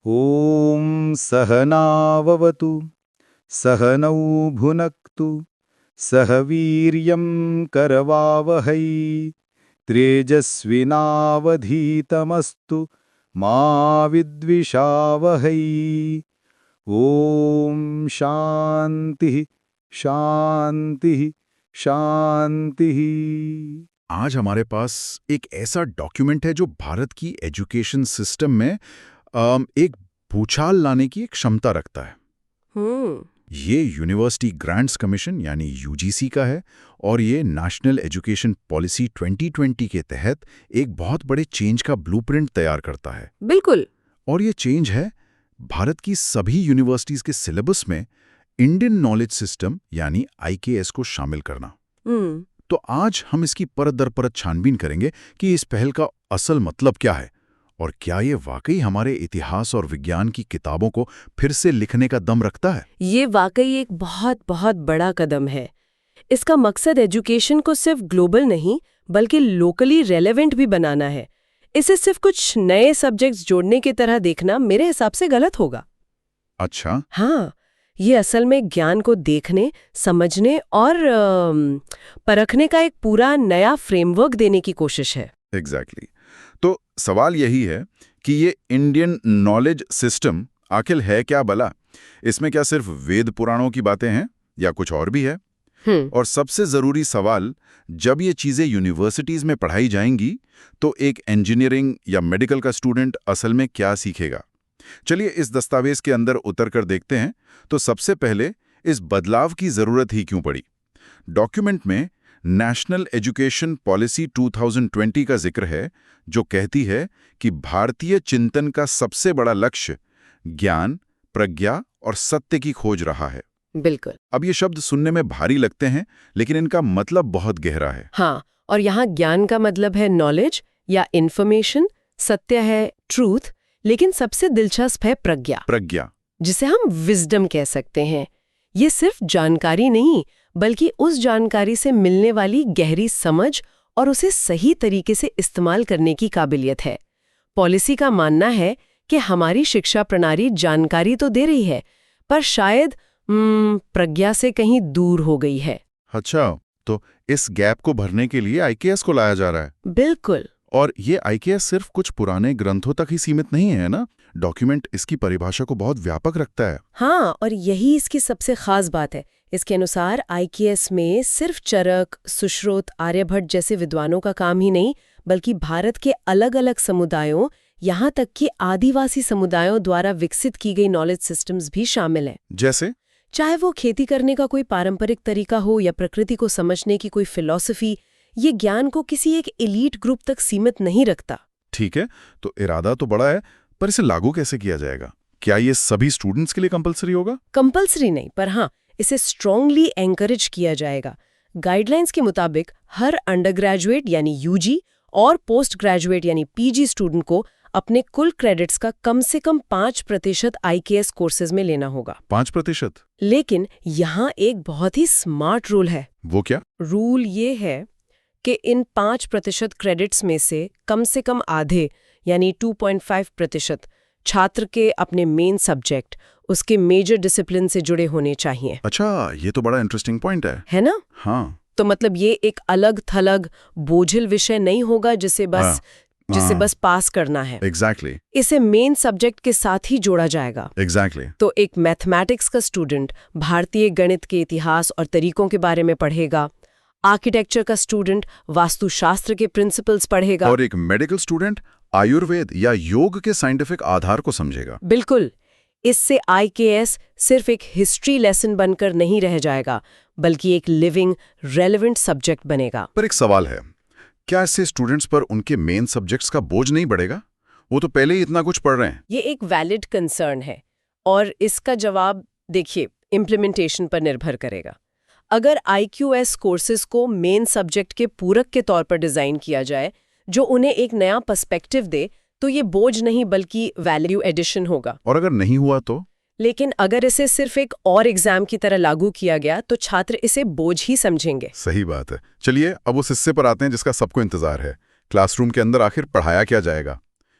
ॐ सहनाववतु सहनौ भुनक्तु सह वीर्यं करवावहै तेजस्विनावधीतमस्तु मा विद्विषावहै। ॐ शान्तिः शान्तिः शान्तिः। आज हमारे पास एक ऐसा डॉक्यूमेंट है जो भारत की एजुकेशन सिस्टम में एक भूचाल लाने की एक क्षमता रखता है। ये यूनिवर्सिटी ग्रांट्स कमीशन यानी यूजीसी का है और ये नेशनल एजुकेशन पॉलिसी 2020 के तहत एक बहुत बड़े चेंज का ब्लूप्रिंट तैयार करता है। बिल्कुल। और ये चेंज है भारत की सभी यूनिवर्सिटीज के सिलेबस में इंडियन नॉलेज सिस्टम यानी आईकेएस को शामिल करना। तो आज हम इसकी परत दर परत छानबीन करेंगे कि इस पहल का असल मतलब क्या है और क्या ये वाकई हमारे इतिहास और विज्ञान की किताबों को फिर से लिखने का दम रखता है। ये वाकई एक बहुत बहुत बड़ा कदम है। इसका मकसद एजुकेशन को सिर्फ ग्लोबल नहीं बल्कि लोकली रेलेवेंट भी बनाना है। इसे सिर्फ कुछ नए सब्जेक्ट्स जोड़ने की तरह देखना मेरे हिसाब से गलत होगा। अच्छा। हाँ, ये असल में ज्ञान को देखने, समझने और परखने का एक पूरा नया फ्रेमवर्क देने की कोशिश है। एग्जैक्टली। तो सवाल यही है कि ये इंडियन नॉलेज सिस्टम आखिर है क्या भला? इसमें क्या सिर्फ वेद पुराणों की बातें हैं या कुछ और भी है? और सबसे जरूरी सवाल, जब ये चीजें यूनिवर्सिटीज में पढ़ाई जाएंगी तो एक इंजीनियरिंग या मेडिकल का स्टूडेंट असल में क्या सीखेगा? चलिए इस दस्तावेज के अंदर उतर कर देखते हैं। तो सबसे पहले इस बदलाव की जरूरत ही क्यों पड़ी? डॉक्यूमेंट में नेशनल एजुकेशन पॉलिसी 2020 का जिक्र है जो कहती है कि भारतीय चिंतन का सबसे बड़ा लक्ष्य ज्ञान, प्रज्ञा और सत्य की खोज रहा है। बिल्कुल। अब ये शब्द सुनने में भारी लगते हैं लेकिन इनका मतलब बहुत गहरा है। हाँ, और यहाँ ज्ञान का मतलब है नॉलेज या इंफॉर्मेशन, सत्य है ट्रूथ, लेकिन सबसे दिलचस्प है प्रज्ञा, जिसे हम विजडम कह सकते हैं। ये सिर्फ जानकारी नहीं बल्कि उस जानकारी से मिलने वाली गहरी समझ और उसे सही तरीके से इस्तेमाल करने की काबिलियत है। पॉलिसी का मानना है कि हमारी शिक्षा प्रणाली जानकारी तो दे रही है पर शायद प्रज्ञा से कहीं दूर हो गई है। अच्छा, तो इस गैप को भरने के लिए आईकेएस को लाया जा रहा है। बिल्कुल। और ये आईकेएस सिर्फ कुछ पुराने ग्रंथों तक ही सीमित नहीं है ना? डॉक्यूमेंट इसकी परिभाषा को बहुत व्यापक रखता है। हाँ, और यही इसकी सबसे खास बात है। इसके अनुसार आईकेएस में सिर्फ चरक, सुश्रुत, आर्यभट्ट जैसे विद्वानों का काम ही नहीं बल्कि भारत के अलग अलग समुदायों, यहाँ तक कि आदिवासी समुदायों द्वारा विकसित की गई नॉलेज सिस्टम्स भी शामिल हैं। जैसे चाहे वो खेती करने का कोई पारंपरिक तरीका हो या प्रकृति को समझने की कोई फिलॉसफी, ये ज्ञान को किसी एक एलीट ग्रुप तक सीमित नहीं रखता। ठीक है, तो इरादा तो बड़ा है पर इसे लागू कैसे किया जाएगा? क्या ये सभी स्टूडेंट्स के लिए कंपलसरी होगा? कंपलसरी नहीं, पर हाँ, इसे स्ट्रांगली एनकरेज किया जाएगा। गाइडलाइंस के मुताबिक हर अंडरग्रेजुएट यानी यूजी और पोस्ट ग्रेजुएट यानी पीजी स्टूडेंट को अपने कुल क्रेडिट्स का कम से कम 5% आईकेएस कोर्सेज में लेना होगा। 5%? लेकिन यहाँ एक बहुत ही स्मार्ट रूल है। वो क्या? रूल ये है कि इन 5% क्रेडिट्स में से कम आधे यानी 2.5% छात्र के अपने मेन सब्जेक्ट, उसके मेजर डिसिप्लिन से जुड़े होने चाहिए। अच्छा, ये तो बड़ा इंटरेस्टिंग पॉइंट है ना? हाँ। तो मतलब ये एक अलग थलग बोझिल विषय नहीं होगा जिसे बस पास करना है। एग्जैक्टली। इसे मेन सब्जेक्ट के साथ ही जोड़ा जाएगा। एग्जैक्टली। तो एक मैथमेटिक्स का स्टूडेंट भारतीय गणित के इतिहास और तरीकों के बारे में पढ़ेगा, आर्किटेक्चर का स्टूडेंट वास्तुशास्त्र के प्रिंसिपल्स पढ़ेगा, और एक मेडिकल स्टूडेंट आयुर्वेद या योग के साइंटिफिक आधार को समझेगा। बिल्कुल। इससे आईकेएस सिर्फ एक हिस्ट्री लेसन बनकर नहीं रह जाएगा बल्कि एक लिविंग रेलेवेंट सब्जेक्ट बनेगा। पर एक सवाल है, क्या इससे स्टूडेंट्स पर उनके मेन सब्जेक्ट्स का बोझ नहीं बढ़ेगा? वो तो पहले ही इतना कुछ पढ़ रहे हैं। ये एक वैलिड कंसर्न है और इसका जवाब देखिए इम्प्लीमेंटेशन पर निर्भर करेगा। अगर आईक्यूएस कोर्सेज को मेन सब्जेक्ट के पूरक के तौर पर डिजाइन किया जाए जो उन्हें एक नया पर्सपेक्टिव दे तो ये बोझ नहीं बल्कि वैल्यू एडिशन होगा। और अगर नहीं हुआ तो? लेकिन अगर इसे सिर्फ एक और एग्जाम की तरह लागू किया गया तो छात्र इसे बोझ ही समझेंगे। सही बात है। चलिए अब उस हिस्से पर आते हैं जिसका सबको इंतजार है। क्लासरूम के अंदर आखिर पढ़ाया क्या जाएगा?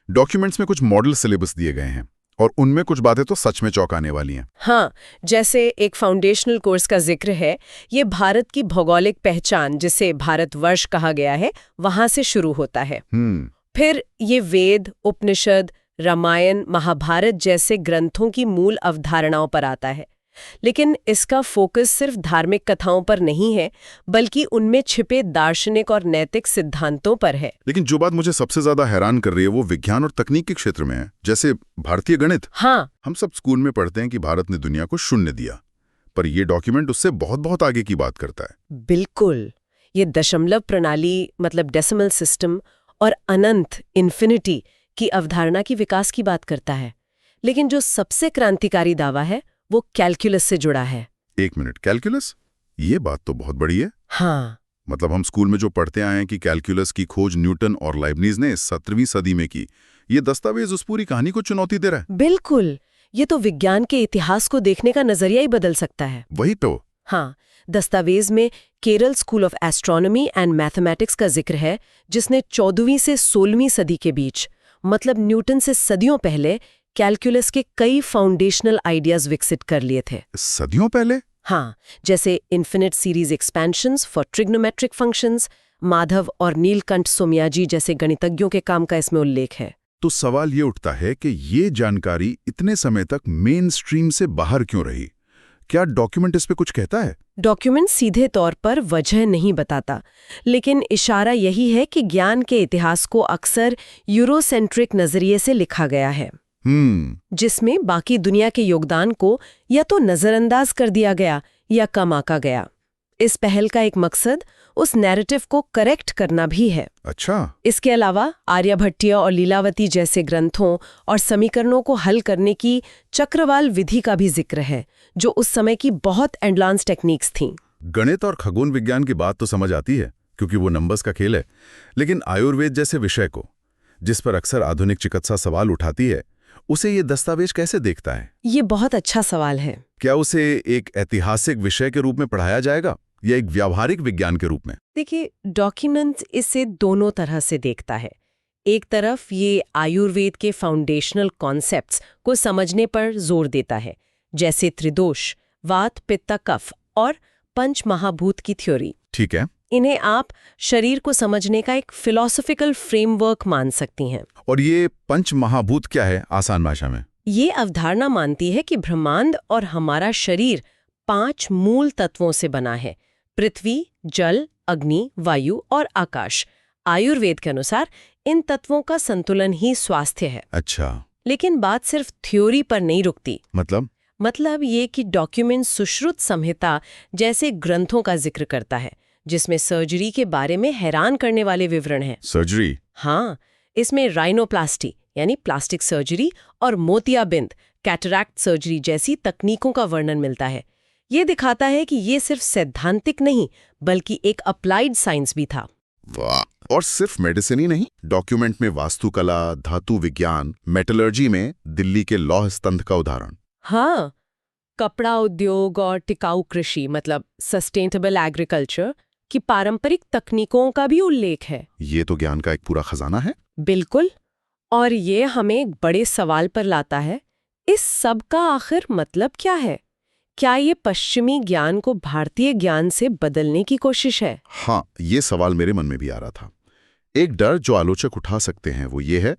डॉक्यूमेंट्स में कुछ मॉडल सिलेबस दिए गए हैं और उनमें कुछ बातें तो सच में चौंकाने वाली हैं। हाँ, जैसे एक फाउंडेशनल कोर्स का जिक्र है, ये भारत की भौगोलिक पहचान, जिसे भारतवर्ष कहा गया है, वहां से शुरू होता है। फिर ये वेद, उपनिषद, रामायण, महाभारत जैसे ग्रंथों की मूल अवधारणाओं पर आता है। लेकिन इसका फोकस सिर्फ धार्मिक कथाओं पर नहीं है, बल्कि उनमें छिपे दार्शनिक और नैतिक सिद्धांतों पर है। लेकिन जो बात मुझे सबसे ज्यादा हैरान कर रही है वो विज्ञान और तकनीक के क्षेत्र में है, जैसे भारतीय गणित। हाँ, हम सब स्कूल में पढ़ते हैं कि भारत ने दुनिया को शून्य दिया, पर ये डॉक्यूमेंट उससे बहुत बहुत आगे की बात करता है। बिल्कुल। ये दशमलव प्रणाली, मतलब डेसिमल सिस्टम, और अनंत, इन्फिनिटी की अवधारणा की विकास की बात करता है। लेकिन जो सबसे क्रांतिकारी दावा है वो कैलकुलस से जुड़ा है। एक मिनट, कैलकुलस? ये बात तो बहुत बड़ी है। हाँ, मतलब हम स्कूल में जो पढ़ते आए हैं कि कैलकुलस की खोज न्यूटन और लाइबनीज ने 17वीं सदी में की, ये दस्तावेज उस पूरी कहानी को चुनौती दे रहा है। बिल्कुल। ये तो विज्ञान के इतिहास को देखने का नजरिया ही बदल सकता है। वही तो। हाँ, दस्तावेज में Kerala school of astronomy and mathematics का जिक्र है, जिसने 14वीं से 16वीं सदी के बीच, मतलब न्यूटन से सदियों पहले, कैलकुलस के कई फाउंडेशनल आइडियाज विकसित कर लिए थे। सदियों पहले? हाँ, जैसे infinite series expansions for trigonometric functions, Madhav और नीलकंठ सोमयाजी जैसे गणितज्ञों के काम का इसमें उल्लेख है। तो सवाल ये उठता है कि ये जानकारी इतने समय तक मेन स्ट्रीम से बाहर क्यों रही? क्या डॉक्यूमेंट इस पे कुछ कहता है? डॉक्यूमेंट सीधे तौर पर वजह नहीं बताता, लेकिन इशारा यही है कि ज्ञान के इतिहास को अक्सर यूरोसेंट्रिक नजरिए से लिखा गया है, जिसमें बाकी दुनिया के योगदान को या तो नजरअंदाज कर दिया गया या कम आंका गया। इस पहल का एक मकसद उस नैरेटिव को करेक्ट करना भी है। अच्छा। इसके अलावा आर्यभट्टीय और लीलावती जैसे ग्रंथों और समीकरणों को हल करने की चक्रवाल विधि का भी जिक्र है, जो उस समय की बहुत एडवांस टेक्निक्स थीं। गणित और खगोल विज्ञान की बात तो समझ आती है, क्योंकि वो नंबर्स का खेल है। लेकिन आयुर्वेद जैसे विषय को, जिस पर अक्सर आधुनिक चिकित्सा सवाल उठाती है, उसे ये दस्तावेज कैसे देखता है? ये बहुत अच्छा सवाल है। क्या उसे एक ऐतिहासिक विषय के रूप में पढ़ाया जाएगा या एक व्यावहारिक विज्ञान के रूप में? देखिए, डॉक्यूमेंट्स इसे दोनों तरह से देखता है। एक तरफ ये आयुर्वेद के फाउंडेशनल कॉन्सेप्ट्स को समझने पर जोर देता है, जैसे त्रिदोष, वात, पित्त, कफ और पंच महाभूत की थ्योरी। ठीक है। इन्हें आप शरीर को समझने का एक फिलॉसफिकल फ्रेमवर्क मान सकती हैं। और ये पंच महाभूत क्या है आसान भाषा में? ये अवधारणा मानती है कि ब्रह्मांड और हमारा शरीर 5 मूल तत्वों से बना है: पृथ्वी, जल, अग्नि, वायु और आकाश। आयुर्वेद के अनुसार इन तत्वों का संतुलन ही स्वास्थ्य है। अच्छा। लेकिन बात सिर्फ थ्योरी पर नहीं रुकती। मतलब ये कि डॉक्यूमेंट सुश्रुत संहिता जैसे ग्रंथों का जिक्र करता है, जिसमें सर्जरी के बारे में हैरान करने वाले विवरण हैं। सर्जरी? हाँ, इसमें राइनोप्लास्टी यानी प्लास्टिक सर्जरी और मोतियाबिंद कैटरैक्ट सर्जरी जैसी तकनीकों का वर्णन मिलता है। ये दिखाता है कि ये सिर्फ सैद्धांतिक नहीं, बल्कि एक अप्लाइड साइंस भी था। वाह! और सिर्फ मेडिसिन ही नहीं, डॉक्यूमेंट में वास्तुकला, धातु विज्ञान, मेटलर्जी में दिल्ली के लौह स्तंभ का उदाहरण। हाँ, कपड़ा उद्योग और टिकाऊ कृषि, मतलब सस्टेनेबल एग्रीकल्चर की पारंपरिक तकनीकों का भी उल्लेख है। ये तो ज्ञान का एक पूरा खजाना है। बिल्कुल। और ये हमें एक बड़े सवाल पर लाता है, इस सब का आखिर मतलब क्या है? क्या ये पश्चिमी ज्ञान को भारतीय ज्ञान से बदलने की कोशिश है? हाँ, ये सवाल मेरे मन में भी आ रहा था। एक डर जो आलोचक उठा सकते हैं वो ये है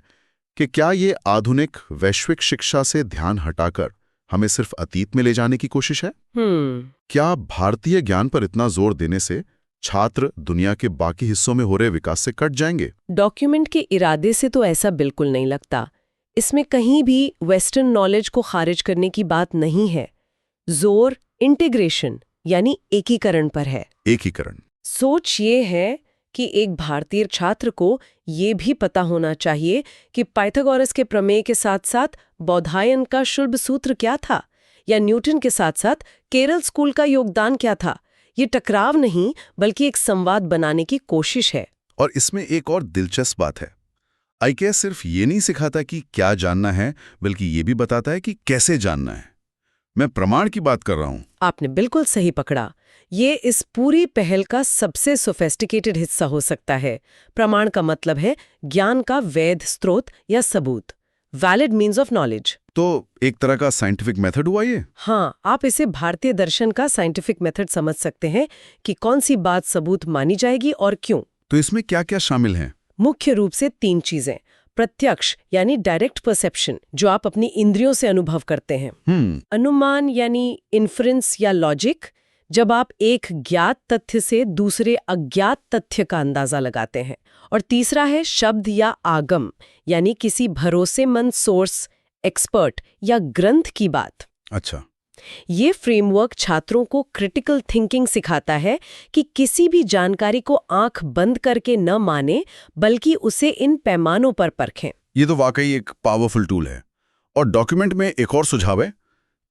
कि क्या ये आधुनिक वैश्विक शिक्षा से ध्यान हटाकर हमें सिर्फ अतीत में ले जाने की कोशिश है? क्या भारतीय ज्ञान पर इतना जोर देने से छात्र दुनिया के बाकी हिस्सों में हो रहे विकास से कट जाएंगे? डॉक्यूमेंट के इरादे से तो ऐसा बिल्कुल नहीं लगता। इसमें कहीं भी वेस्टर्न नॉलेज को खारिज करने की बात नहीं है। जोर इंटीग्रेशन यानी एकीकरण पर है। एकीकरण? सोच ये है कि एक भारतीय छात्र को ये भी पता होना चाहिए कि पाइथागोरस के प्रमेय के साथ साथ बौधायन का शुल्ब सूत्र क्या था, या न्यूटन के साथ साथ केरल स्कूल का योगदान क्या था। ये टकराव नहीं, बल्कि एक संवाद बनाने की कोशिश है। और इसमें एक और दिलचस्प बात है, आईकेएस सिर्फ ये नहीं सिखाता कि क्या जानना है, बल्कि ये भी बताता है कि कैसे जानना है। मैं प्रमाण की बात कर रहा हूं। आपने बिल्कुल सही पकड़ा। ये इस पूरी पहल का सबसे सोफिस्टिकेटेड हिस्सा हो सकता है। प्रमाण का मतलब है ज्ञान का वैध स्रोत या सबूत, वैलिड मीन्स ऑफ नॉलेज। तो एक तरह का साइंटिफिक मेथड हुआ ये? हाँ, आप इसे भारतीय दर्शन का साइंटिफिक मेथड समझ सकते हैं कि कौन सी बात सबूत मानी जाएगी और क्यों। तो इसमें क्या क्या शामिल हैं? मुख्य रूप से 3 चीजें। प्रत्यक्ष यानी डायरेक्ट परसेप्शन, जो आप अपनी इंद्रियों से अनुभव करते हैं। अनुमान यानी इन्फ्रेंस या लॉजिक, जब आप एक ज्ञात तथ्य से दूसरे अज्ञात तथ्य का अंदाजा लगाते हैं। और तीसरा है शब्द या आगम, यानी किसी भरोसेमंद सोर्स, एक्सपर्ट या ग्रंथ की बात। अच्छा। ये फ्रेमवर्क छात्रों को क्रिटिकल थिंकिंग सिखाता है कि किसी भी जानकारी को आंख बंद करके न माने, बल्कि उसे इन पैमानों पर परखें। ये तो वाकई एक पावरफुल टूल है। और डॉक्यूमेंट में एक और सुझाव है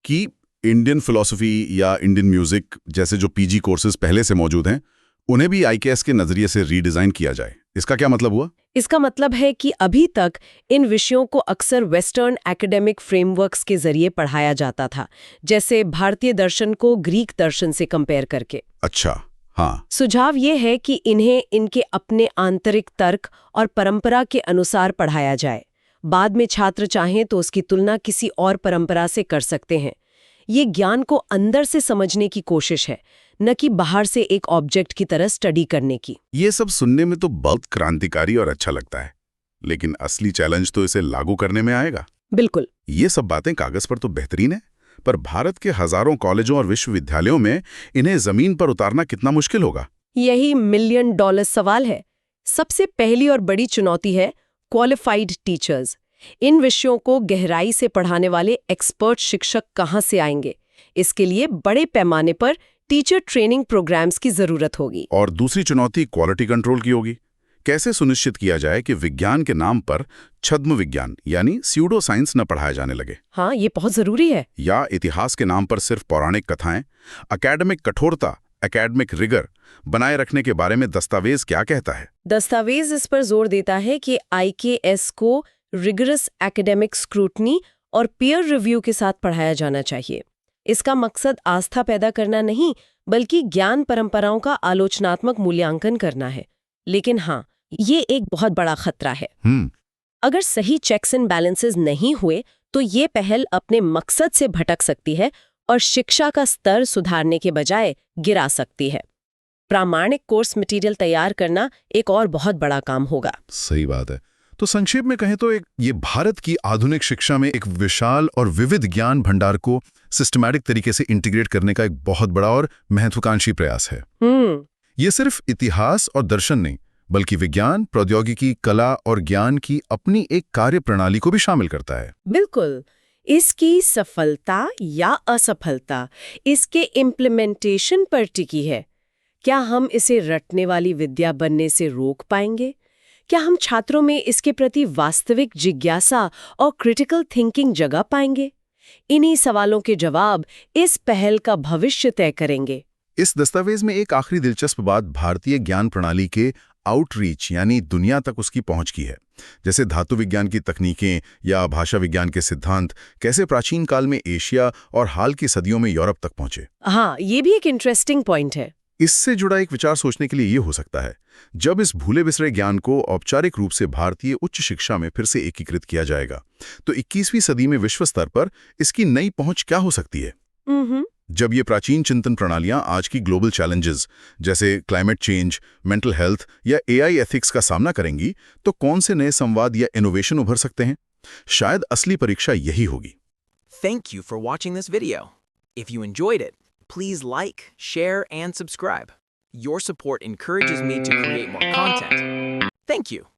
कि इंडियन फिलॉसफी या इंडियन म्यूजिक जैसे जो पीजी कोर्सेज पहले से मौजूद हैं, उन्हें भी आईकेएस के नजरिए से रीडिजाइन किया जाए। इसका क्या मतलब हुआ? इसका मतलब है कि अभी तक इन विषयों को अक्सर वेस्टर्न एकेडमिक फ्रेमवर्क्स के जरिए पढ़ाया जाता था, जैसे भारतीय दर्शन को ग्रीक दर्शन से कंपेयर करके। अच्छा, हाँ। सुझाव ये है कि इन्हें इनके अपने आंतरिक तर्क और परंपरा के अनुसार पढ़ाया जाए। बाद में छात्र चाहें तो उसकी तुलना किसी और परंपरा से कर सकते हैं। ये ज्ञान को अंदर से समझने की कोशिश है, न कि बाहर से एक ऑब्जेक्ट की तरह स्टडी करने की। ये सब सुनने में तो बहुत क्रांतिकारी और अच्छा लगता है, लेकिन असली चैलेंज तो इसे लागू करने में आएगा। बिल्कुल। ये सब बातें कागज पर तो बेहतरीन है, पर भारत के हजारों कॉलेजों और विश्वविद्यालयों में इन्हें जमीन पर उतारना कितना मुश्किल होगा? यही $1 मिलियन सवाल है। सबसे पहली और बड़ी चुनौती है क्वालिफाइड टीचर्स। इन विषयों को गहराई से पढ़ाने वाले एक्सपर्ट शिक्षक कहाँ से आएंगे? इसके लिए बड़े पैमाने पर टीचर ट्रेनिंग प्रोग्राम्स की जरूरत होगी। और दूसरी चुनौती क्वालिटी कंट्रोल की होगी। कैसे सुनिश्चित किया जाए कि विज्ञान के नाम पर छद्म विज्ञान यानी स्यूडो साइंस न पढ़ाया जाने लगे? हाँ, ये बहुत जरूरी है। या इतिहास के नाम पर सिर्फ पौराणिक कथाएं? एकेडमिक कठोरता, एकेडमिक रिगर बनाए रखने के बारे में दस्तावेज क्या कहता है? दस्तावेज इस पर जोर देता है कि आईकेएस को रिगरस एकेडमिक स्क्रूटनी और पीयर रिव्यू के साथ पढ़ाया जाना चाहिए। इसका मकसद आस्था पैदा करना नहीं, बल्कि ज्ञान परंपराओं का आलोचनात्मक मूल्यांकन करना है। लेकिन हाँ, ये एक बहुत बड़ा खतरा है। अगर सही चेक्स एंड बैलेंसेस नहीं हुए तो ये पहल अपने मकसद से भटक सकती है और शिक्षा का स्तर सुधारने के बजाय गिरा सकती है। प्रामाणिक कोर्स मटेरियल तैयार करना एक और बहुत बड़ा काम होगा। सही बात है। तो संक्षेप में कहें तो ये भारत की आधुनिक शिक्षा में एक विशाल और विविध ज्ञान भंडार को सिस्टमैटिक तरीके से इंटीग्रेट करने का एक बहुत बड़ा और महत्वाकांक्षी प्रयास है। ये सिर्फ इतिहास और दर्शन नहीं, बल्कि विज्ञान, प्रौद्योगिकी, कला और ज्ञान की अपनी एक कार्य प्रणाली को भी शामिल करता है। बिल्कुल। इसकी सफलता या असफलता इसके इम्प्लीमेंटेशन पर टिकी है। क्या हम इसे रटने वाली विद्या बनने से रोक पाएंगे? क्या हम छात्रों में इसके प्रति वास्तविक जिज्ञासा और क्रिटिकल थिंकिंग जगा पाएंगे? इन्हीं सवालों के जवाब इस पहल का भविष्य तय करेंगे। इस दस्तावेज में एक आखिरी दिलचस्प बात भारतीय ज्ञान प्रणाली के आउटरीच यानी दुनिया तक उसकी पहुंच की है। जैसे धातु विज्ञान की तकनीकें या भाषा विज्ञान के सिद्धांत कैसे प्राचीन काल में एशिया और हाल की सदियों में यूरोप तक पहुंचे। हाँ, ये भी एक इंटरेस्टिंग पॉइंट है। इससे जुड़ा एक विचार सोचने के लिए ये हो सकता है, जब इस भूले बिसरे ज्ञान को औपचारिक रूप से भारतीय उच्च शिक्षा में फिर से एकीकृत किया जाएगा, तो 21वीं सदी में विश्व स्तर पर इसकी नई पहुंच क्या हो सकती है? जब ये प्राचीन चिंतन प्रणालियां आज की ग्लोबल चैलेंजेस जैसे क्लाइमेट चेंज, मेंटल हेल्थ या एआई एथिक्स का सामना करेंगी, तो कौन से नए संवाद या इनोवेशन उभर सकते हैं? शायद असली परीक्षा यही होगी। Thank you for watching this video. If you enjoyed it, please like, share, and subscribe. Your support encourages me to create more content. Thank you.